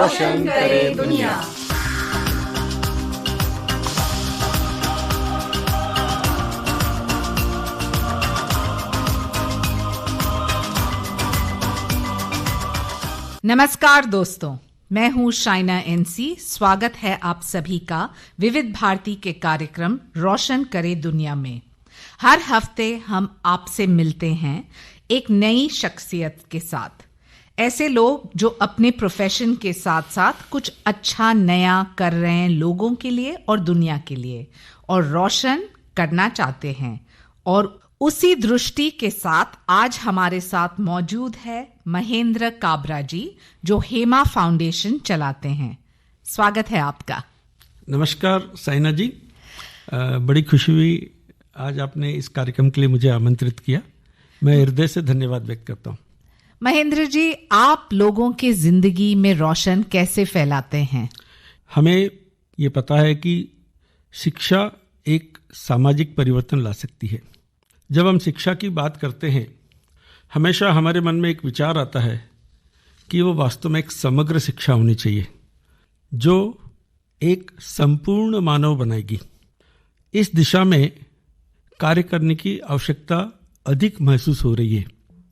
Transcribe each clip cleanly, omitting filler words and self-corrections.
रोशन करे दुनिया। नमस्कार दोस्तों, मैं हूं शाइना एनसी। स्वागत है आप सभी का विविध भारती के कार्यक्रम रोशन करे दुनिया में। हर हफ्ते हम आपसे मिलते हैं एक नई शख्सियत के साथ, ऐसे लोग जो अपने प्रोफेशन के साथ साथ कुछ अच्छा नया कर रहे हैं लोगों के लिए और दुनिया के लिए, और रोशन करना चाहते हैं। और उसी दृष्टि के साथ आज हमारे साथ मौजूद है महेंद्र काबरा जी, जो हेमा फाउंडेशन चलाते हैं। स्वागत है आपका। नमस्कार साइना जी, बड़ी खुशी हुई आज आपने इस कार्यक्रम के लिए मुझे आमंत्रित किया। मैं हृदय से धन्यवाद व्यक्त करता हूँ। महेंद्र जी, आप लोगों की जिंदगी में रोशन कैसे फैलाते हैं? हमें ये पता है कि शिक्षा एक सामाजिक परिवर्तन ला सकती है। जब हम शिक्षा की बात करते हैं, हमेशा हमारे मन में एक विचार आता है कि वो वास्तव में एक समग्र शिक्षा होनी चाहिए जो एक संपूर्ण मानव बनाएगी। इस दिशा में कार्य करने की आवश्यकता अधिक महसूस हो रही है,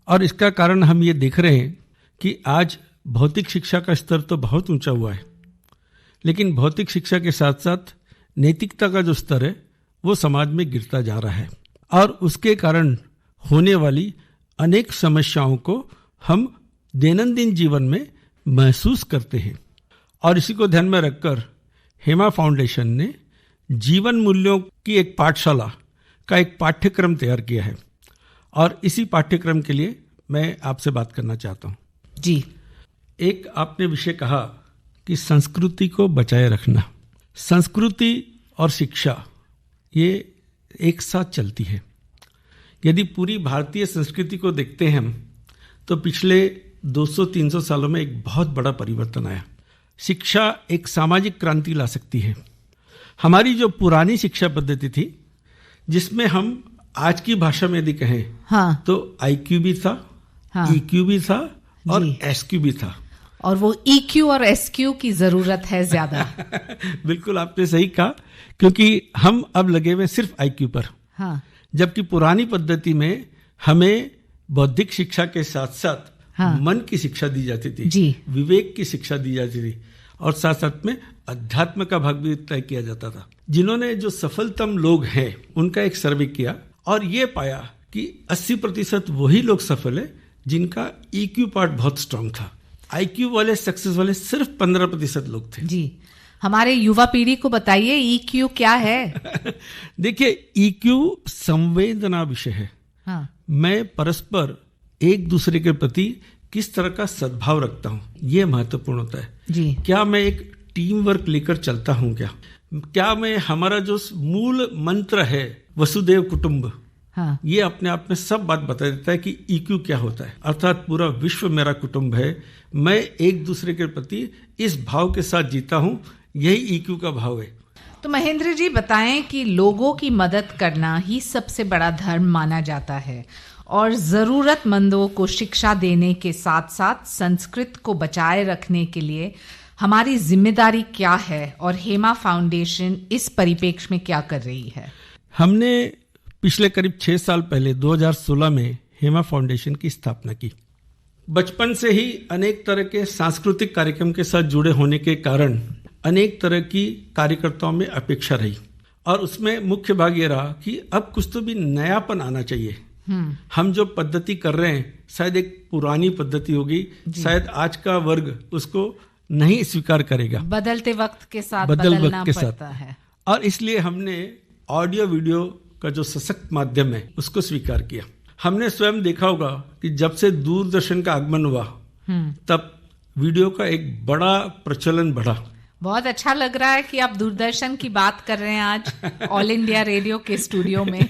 और इसका कारण हम ये देख रहे हैं कि आज भौतिक शिक्षा का स्तर तो बहुत ऊंचा हुआ है, लेकिन भौतिक शिक्षा के साथ साथ नैतिकता का जो स्तर है वो समाज में गिरता जा रहा है, और उसके कारण होने वाली अनेक समस्याओं को हम दैनंदिन जीवन में महसूस करते हैं। और इसी को ध्यान में रखकर हेमा फाउंडेशन ने जीवन मूल्यों की एक पाठशाला का एक पाठ्यक्रम तैयार किया है, और इसी पाठ्यक्रम के लिए मैं आपसे बात करना चाहता हूँ। जी, एक आपने विषय कहा कि संस्कृति को बचाए रखना। संस्कृति और शिक्षा ये एक साथ चलती है। यदि पूरी भारतीय संस्कृति को देखते हैं हम, तो पिछले 200-300 सालों में एक बहुत बड़ा परिवर्तन आया। शिक्षा एक सामाजिक क्रांति ला सकती है। हमारी जो पुरानी शिक्षा पद्धति थी, जिसमें हम आज की भाषा में यदि कहें, हाँ, तो IQ भी था, हाँ, EQ भी था और SQ भी था। और वो EQ और SQ की जरूरत है ज्यादा। बिल्कुल आपने सही कहा, क्योंकि हम अब लगे हुए सिर्फ IQ पर, हाँ, जबकि पुरानी पद्धति में हमें बौद्धिक शिक्षा के साथ साथ, हाँ, मन की शिक्षा दी जाती थी, जी, विवेक की शिक्षा दी जाती थी, और साथ साथ में अध्यात्म का भाग भी तय किया जाता था। जिन्होंने जो सफलतम लोग हैं उनका एक सर्वे किया और ये पाया कि 80% वही लोग सफल है जिनका EQ पार्ट बहुत स्ट्रांग था। IQ वाले, सक्सेस वाले सिर्फ 15% लोग थे। जी, हमारे युवा पीढ़ी को बताइए EQ क्या है? देखिए, EQ संवेदना विषय है। हाँ, मैं परस्पर एक दूसरे के प्रति किस तरह का सद्भाव रखता हूँ, ये महत्वपूर्ण होता है। जी, क्या मैं एक टीम वर्क लेकर चलता हूँ? क्या मैं, हमारा जो मूल मंत्र है वसुदेव कुटुंब, हाँ, ये अपने आप में सब बात बता देता है कि EQ क्या होता है। अर्थात पूरा विश्व मेरा कुटुंब है, मैं एक दूसरे के प्रति इस भाव के साथ जीता हूँ, यही EQ का भाव है। तो महेंद्र जी बताएं कि लोगों की मदद करना ही सबसे बड़ा धर्म माना जाता है, और जरूरतमंदों को शिक्षा देने के साथ साथ संस्कृत को बचाए रखने के लिए हमारी जिम्मेदारी क्या है, और हेमा फाउंडेशन इस परिप्रेक्ष्य में क्या कर रही है? हमने पिछले करीब 6 साल पहले 2016 में हेमा फाउंडेशन की स्थापना की। बचपन से ही अनेक तरह के सांस्कृतिक कार्यक्रम के साथ जुड़े होने के कारण अनेक तरह की कार्यकर्ताओं में अपेक्षा रही, और उसमें मुख्य भाग ये रहा कि अब कुछ तो भी नयापन आना चाहिए। हम जो पद्धति कर रहे हैं शायद एक पुरानी पद्धति होगी, शायद आज का वर्ग उसको नहीं स्वीकार करेगा। बदलते वक्त के साथ बदलना पड़ता है, और इसलिए हमने ऑडियो वीडियो का जो सशक्त माध्यम है उसको स्वीकार किया। हमने स्वयं देखा होगा कि जब से दूरदर्शन का आगमन हुआ, तब वीडियो का एक बड़ा प्रचलन बढ़ा। बहुत अच्छा लग रहा है कि आप दूरदर्शन की बात कर रहे हैं आज ऑल इंडिया रेडियो के स्टूडियो में।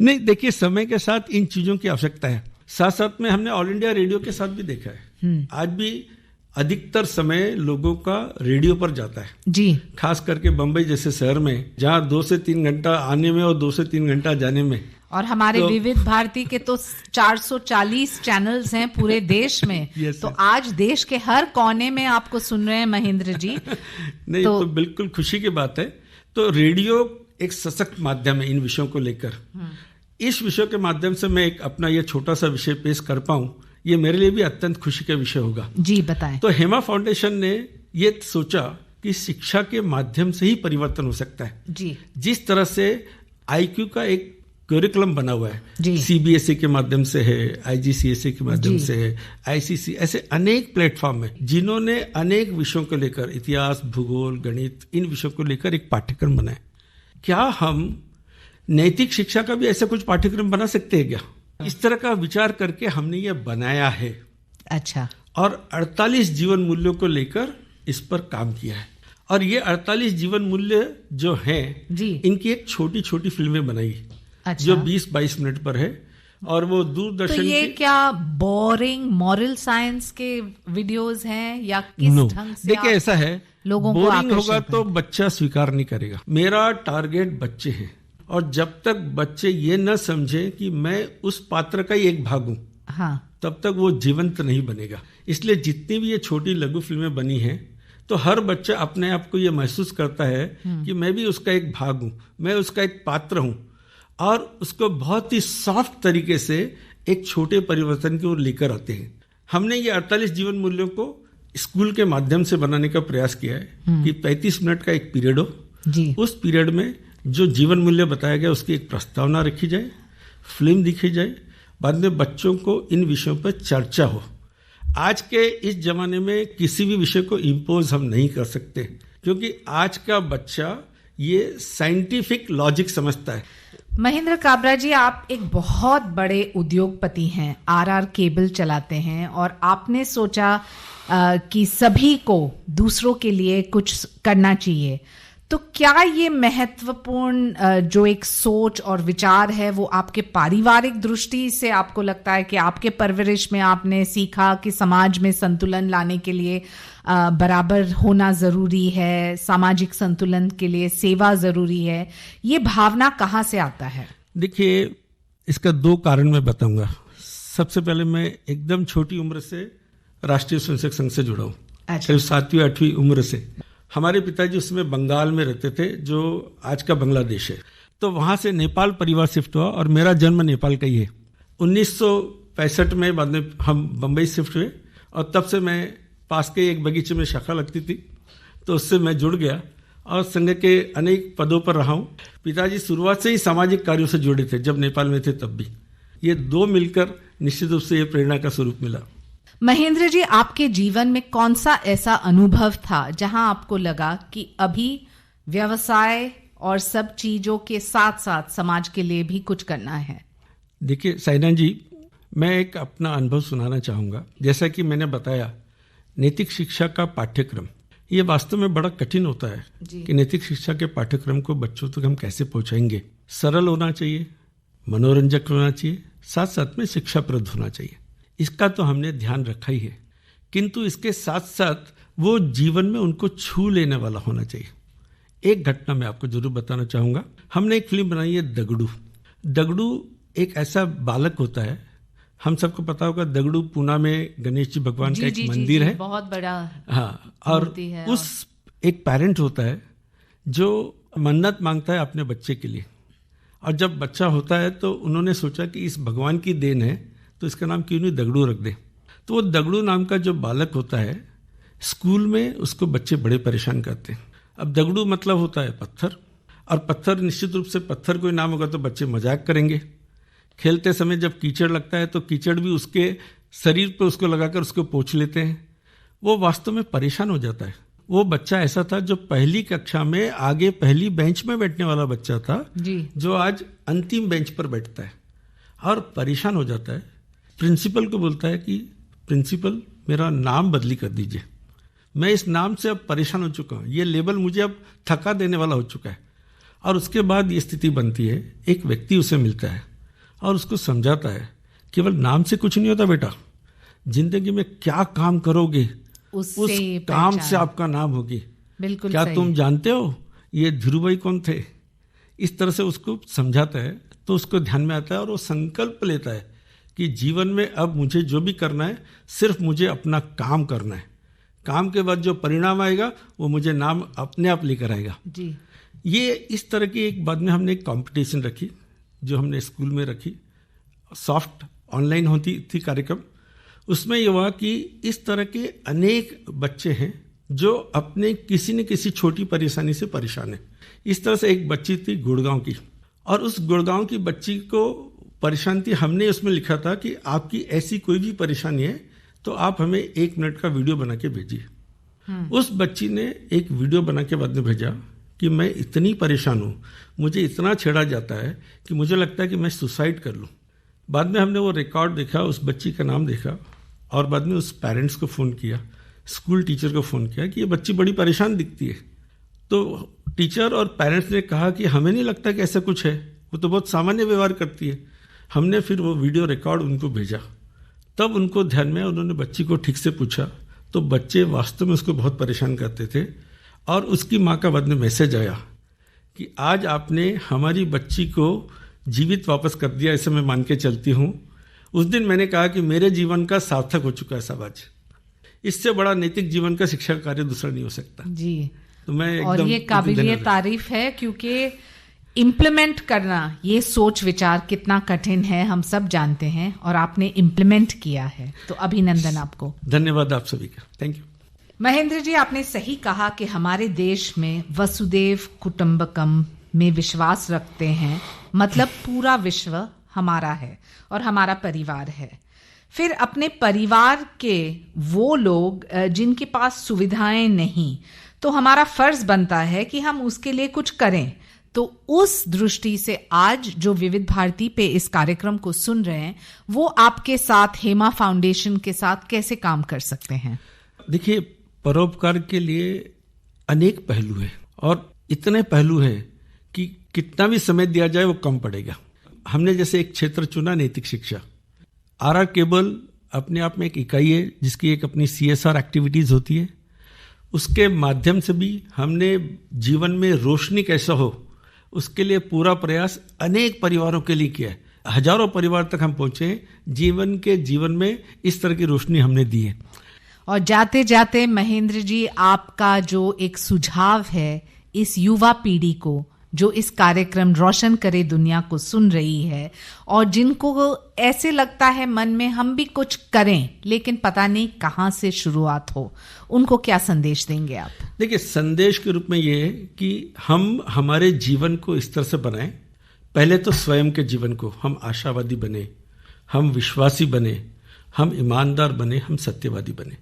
नहीं, देखिए, समय के साथ इन चीजों की आवश्यकता है। साथ साथ में हमने ऑल इंडिया रेडियो के साथ भी देखा है, आज भी अधिकतर समय लोगों का रेडियो पर जाता है। जी, खास करके बंबई जैसे शहर में, जहाँ 2 से 3 घंटा आने में और 2 से 3 घंटा जाने में, और हमारे विविध भारती के तो 440 चैनल्स हैं पूरे देश में। तो आज देश के हर कोने में आपको सुन रहे हैं महेंद्र जी। नहीं तो बिल्कुल खुशी की बात है। तो रेडियो एक सशक्त माध्यम है इन विषयों को लेकर। इस विषय के माध्यम से मैं एक अपना ये छोटा सा विषय पेश कर पाऊं, ये मेरे लिए भी अत्यंत खुशी का विषय होगा। जी बताएं। तो हेमा फाउंडेशन ने ये सोचा कि शिक्षा के माध्यम से ही परिवर्तन हो सकता है। जी। जिस तरह से IQ का एक करिकुलम बना हुआ है, CBSE के माध्यम से है, IGCSE के माध्यम से है, ICC, ऐसे अनेक प्लेटफॉर्म है जिन्होंने अनेक विषयों को लेकर, इतिहास, भूगोल, गणित, इन विषयों को लेकर एक पाठ्यक्रम बनाए। क्या हम नैतिक शिक्षा का भी ऐसा कुछ पाठ्यक्रम बना सकते हैं क्या? इस तरह का विचार करके हमने ये बनाया है। अच्छा। और 48 जीवन मूल्यों को लेकर इस पर काम किया है। और ये 48 जीवन मूल्य जो हैं, इनकी एक छोटी छोटी फिल्में बनाई। अच्छा। जो 20-22 मिनट पर है और वो दूरदर्शन। तो ये क्या बोरिंग मॉरल साइंस के वीडियोस हैं या किस ढंग से? देखिए ऐसा है, लोगों को बोरिंग होगा तो बच्चा स्वीकार नहीं करेगा। मेरा टारगेट बच्चे हैं और जब तक बच्चे ये न समझे कि मैं उस पात्र का ही एक भाग हूं, हाँ, तब तक वो जीवंत नहीं बनेगा। इसलिए जितनी भी ये छोटी लघु फिल्में बनी हैं, तो हर बच्चा अपने आप को ये महसूस करता है कि मैं भी उसका एक भाग हूं, मैं उसका एक पात्र हूं, और उसको बहुत ही सॉफ्ट तरीके से एक छोटे परिवर्तन की ओर लेकर आते हैं। हमने ये 48 जीवन मूल्यों को स्कूल के माध्यम से बनाने का प्रयास किया है कि 35 मिनट का एक पीरियड हो जी। उस पीरियड में जो जीवन मूल्य बताया गया उसकी एक प्रस्तावना रखी जाए, फिल्म दिखी जाए, बाद में बच्चों को इन विषयों पर चर्चा हो। आज के इस जमाने में किसी भी विषय को इम्पोज हम नहीं कर सकते, क्योंकि आज का बच्चा ये साइंटिफिक लॉजिक समझता है। महेंद्र काबरा जी, आप एक बहुत बड़े उद्योगपति हैं, RR केबल चलाते हैं, और आपने सोचा कि सभी को दूसरों के लिए कुछ करना चाहिए। तो क्या ये महत्वपूर्ण जो एक सोच और विचार है वो आपके पारिवारिक दृष्टि से आपको लगता है कि आपके परवरिश में आपने सीखा कि समाज में संतुलन लाने के लिए बराबर होना जरूरी है, सामाजिक संतुलन के लिए सेवा जरूरी है, ये भावना कहाँ से आता है? देखिए, इसका 2 कारण मैं बताऊंगा। सबसे पहले मैं एकदम छोटी उम्र से राष्ट्रीय स्वयंसेवक संघ से जुड़ा हूँ। अच्छा। 7वीं-8वीं उम्र से। हमारे पिताजी उसमें बंगाल में रहते थे, जो आज का बांग्लादेश है। तो वहां से नेपाल परिवार शिफ्ट हुआ और मेरा जन्म नेपाल का ही है। 1965 में बाद में हम बम्बई शिफ्ट हुए और तब से मैं पास के एक बगीचे में शाखा लगती थी, तो उससे मैं जुड़ गया और संघ के अनेक पदों पर रहा हूँ। पिताजी शुरुआत से ही सामाजिक कार्यों से जुड़े थे, जब नेपाल में थे तब भी। ये 2 मिलकर निश्चित रूप से ये प्रेरणा का स्वरूप मिला। महेंद्र जी, आपके जीवन में कौन सा ऐसा अनुभव था जहां आपको लगा कि अभी व्यवसाय और सब चीजों के साथ साथ समाज के लिए भी कुछ करना है? देखिए साइना जी, मैं एक अपना अनुभव सुनाना चाहूँगा। जैसा कि मैंने बताया, नैतिक शिक्षा का पाठ्यक्रम ये वास्तव में बड़ा कठिन होता है कि नैतिक शिक्षा के पाठ्यक्रम को बच्चों तक हम कैसे पहुँचाएंगे। सरल होना चाहिए, मनोरंजक होना चाहिए, साथ साथ में शिक्षाप्रद होना चाहिए। इसका तो हमने ध्यान रखा ही है, किंतु इसके साथ साथ वो जीवन में उनको छू लेने वाला होना चाहिए। एक घटना मैं आपको जरूर बताना चाहूँगा। हमने एक फिल्म बनाई है दगड़ू। दगड़ू एक ऐसा बालक होता है, हम सबको पता होगा दगड़ू पूना में गणेश जी भगवान का एक मंदिर है, बहुत बड़ा। हाँ, और उस एक पेरेंट होता है जो मन्नत मांगता है अपने बच्चे के लिए, और जब बच्चा होता है तो उन्होंने सोचा कि इस भगवान की देन है तो इसका नाम क्यों नहीं दगड़ू रख दे। तो वो दगड़ू नाम का जो बालक होता है, स्कूल में उसको बच्चे बड़े परेशान करते हैं। अब दगड़ू मतलब होता है पत्थर, और पत्थर निश्चित रूप से पत्थर कोई नाम होगा तो बच्चे मजाक करेंगे। खेलते समय जब कीचड़ लगता है तो कीचड़ भी उसके शरीर पे उसको लगाकर उसको पोंछ लेते हैं। वो वास्तव में परेशान हो जाता है। वो बच्चा ऐसा था जो पहली कक्षा में आगे पहली बेंच में बैठने वाला बच्चा था जी, जो आज अंतिम बेंच पर बैठता है और परेशान हो जाता है। प्रिंसिपल को बोलता है कि प्रिंसिपल, मेरा नाम बदली कर दीजिए, मैं इस नाम से अब परेशान हो चुका हूँ, ये लेबल मुझे अब थका देने वाला हो चुका है। और उसके बाद ये स्थिति बनती है, एक व्यक्ति उसे मिलता है और उसको समझाता है केवल नाम से कुछ नहीं होता बेटा, जिंदगी में क्या काम करोगे उस काम से आपका नाम होगी। बिल्कुल। क्या तुम जानते हो ये धीरूभाई कौन थे? इस तरह से उसको समझाता है तो उसको ध्यान में आता है और वो संकल्प लेता है कि जीवन में अब मुझे जो भी करना है सिर्फ मुझे अपना काम करना है, काम के बाद जो परिणाम आएगा वो मुझे नाम अपने आप लेकर आएगा जी। ये इस तरह की एक बाद में हमने एक कंपटीशन रखी जो हमने स्कूल में रखी, सॉफ्ट ऑनलाइन होती थी कार्यक्रम। उसमें ये हुआ कि इस तरह के अनेक बच्चे हैं जो अपने किसी न किसी छोटी परेशानी से परेशान है। इस तरह से एक बच्ची थी गुड़गांव की, और उस गुड़गांव की बच्ची को परेशान थी। हमने उसमें लिखा था कि आपकी ऐसी कोई भी परेशानी है तो आप हमें 1 मिनट का वीडियो बना के भेजिए। उस बच्ची ने एक वीडियो बना के बाद में भेजा कि मैं इतनी परेशान हूँ, मुझे इतना छेड़ा जाता है कि मुझे लगता है कि मैं सुसाइड कर लूँ। बाद में हमने वो रिकॉर्ड देखा, उस बच्ची का नाम देखा और बाद में उस पेरेंट्स को फ़ोन किया, स्कूल टीचर को फ़ोन किया कि ये बच्ची बड़ी परेशान दिखती है। तो टीचर और पेरेंट्स ने कहा कि हमें नहीं लगता कि ऐसा कुछ है, वो तो बहुत सामान्य व्यवहार करती है। हमने फिर वो वीडियो रिकॉर्ड उनको भेजा, तब उनको ध्यान में उन्होंने बच्ची को ठीक से पूछा तो बच्चे वास्तव में उसको बहुत परेशान करते थे। और उसकी माँ का बाद में मैसेज आया कि आज आपने हमारी बच्ची को जीवित वापस कर दिया, ऐसे मैं मान के चलती हूँ। उस दिन मैंने कहा कि मेरे जीवन का सार्थक हो चुका है सब आज। इससे बड़ा नैतिक जीवन का शिक्षा कार्य दूसरा नहीं हो सकता जी। तो मैं और ये काबिलिए तारीफ है, क्योंकि इम्प्लीमेंट करना, ये सोच विचार कितना कठिन है हम सब जानते हैं, और आपने इम्प्लीमेंट किया है, तो अभिनंदन आपको। धन्यवाद आप सभी का, थैंक यू। महेंद्र जी, आपने सही कहा कि हमारे देश में वसुदेव कुटुंबकम में विश्वास रखते हैं, मतलब पूरा विश्व हमारा है और हमारा परिवार है। फिर अपने परिवार के वो लोग जिनके पास सुविधाएं नहीं, तो हमारा फर्ज बनता है कि हम उसके लिए कुछ करें। तो उस दृष्टि से आज जो विविध भारती पे इस कार्यक्रम को सुन रहे हैं, वो आपके साथ, हेमा फाउंडेशन के साथ कैसे काम कर सकते हैं? देखिए, परोपकार के लिए अनेक पहलू हैं और इतने पहलू हैं कि कितना भी समय दिया जाए वो कम पड़ेगा। हमने जैसे एक क्षेत्र चुना, नैतिक शिक्षा। आर केबल अपने आप में एक इकाई है जिसकी एक अपनी CSR एक्टिविटीज होती है। उसके माध्यम से भी हमने जीवन में रोशनी कैसा हो उसके लिए पूरा प्रयास अनेक परिवारों के लिए किया है। हजारों परिवार तक हम पहुंचे, जीवन में इस तरह की रोशनी हमने दी है। और जाते जाते महेंद्र जी, आपका जो एक सुझाव है इस युवा पीढ़ी को जो इस कार्यक्रम रोशन करे दुनिया को सुन रही है, और जिनको ऐसे लगता है मन में हम भी कुछ करें लेकिन पता नहीं कहाँ से शुरुआत हो, उनको क्या संदेश देंगे आप? देखिए, संदेश के रूप में ये है कि हम हमारे जीवन को इस तरह से बनाएं, पहले तो स्वयं के जीवन को हम आशावादी बने, हम विश्वासी बने, हम ईमानदार बने, हम सत्यवादी बने।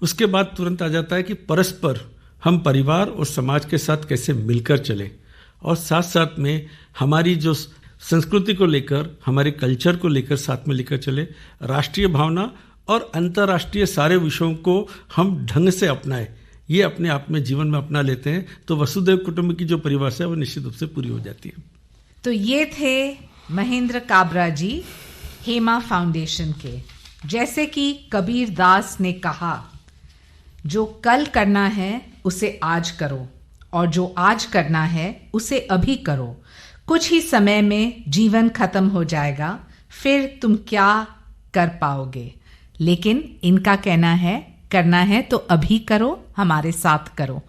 उसके बाद तुरंत आ जाता है कि परस्पर हम परिवार और समाज के साथ कैसे मिलकर चलें, और साथ साथ में हमारी जो संस्कृति को लेकर, हमारे कल्चर को लेकर साथ में लेकर चले। राष्ट्रीय भावना और अंतर्राष्ट्रीय सारे विषयों को हम ढंग से अपनाएं। ये अपने आप में जीवन में अपना लेते हैं तो वसुधैव कुटुंब की जो परिभाषा है वो निश्चित रूप से पूरी हो जाती है। तो ये थे महेंद्र काबरा जी, हेमा फाउंडेशन के। जैसे कि कबीर दास ने कहा, जो कल करना है उसे आज करो, और जो आज करना है उसे अभी करो। कुछ ही समय में जीवन खत्म हो जाएगा, फिर तुम क्या कर पाओगे। लेकिन इनका कहना है, करना है तो अभी करो, हमारे साथ करो।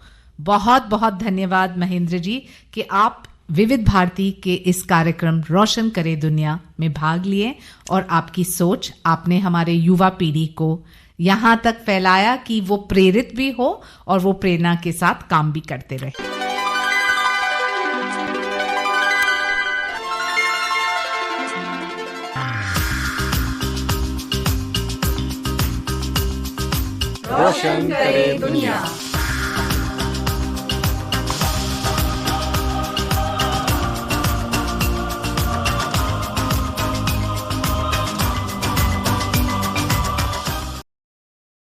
बहुत बहुत धन्यवाद महेंद्र जी कि आप विविध भारती के इस कार्यक्रम रोशन करे दुनिया में भाग लिए, और आपकी सोच आपने हमारे युवा पीढ़ी को यहाँ तक फैलाया कि वो प्रेरित भी हो और वो प्रेरणा के साथ काम भी करते रहे। रोशन करे दुनिया।